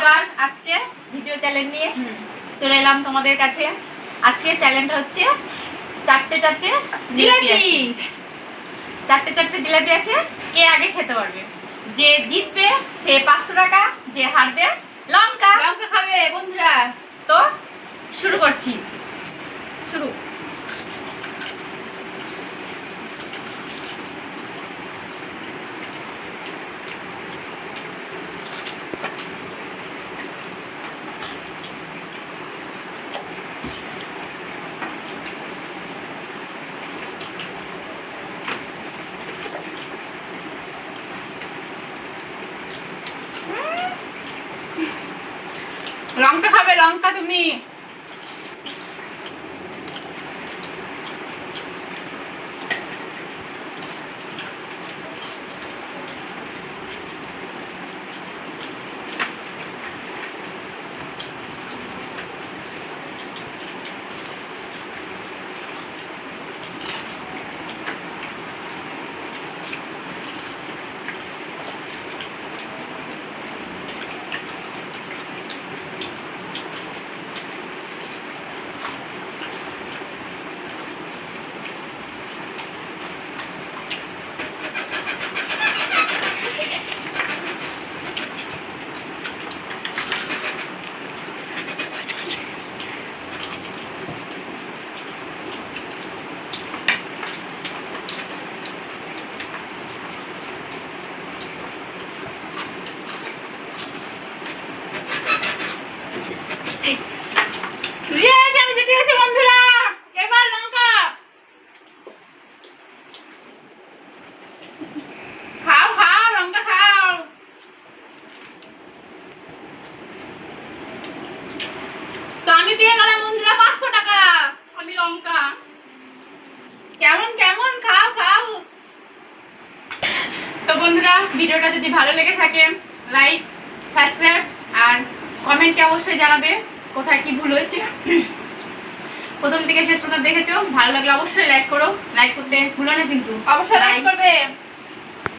আবার আজকে video challenge নিয়ে চলে এলাম তোমাদের কাছে। আজকে চ্যালেঞ্জটা হচ্ছে চারটে জিলাপি। চারটে জিলাপি আছে, কে আগে খেতে পারবে। যে জিতবে সে 500 টাকা, যে হারবে লঙ্কা খাবে বন্ধুরা। তো শুরু করছি। শুরু। লঙ্কা খাবে, লঙ্কা তুমি। আমি জিতে গেছি বন্ধুরা। এবার লঙ্কা খাও, খাও লঙ্কা খাও। তো আমি পেয়ে গেলাম বন্ধুরা 500 টাকা। আমি লঙ্কা। কেমন কেমন খাও খাও। তো বন্ধুরা, ভিডিওটা যদি ভালো লেগে থাকে লাইক, সাবস্ক্রাইব আর কমেন্টে অবশ্যই জানাবে কোথায় কি ভুল হয়েছে। প্রথম থেকে শেষ পর্যন্ত দেখেছো, ভালো লাগলে অবশ্যই লাইক করো। লাইক করতে ভুলো না কিন্তু। অবশ্যই লাইক করবে।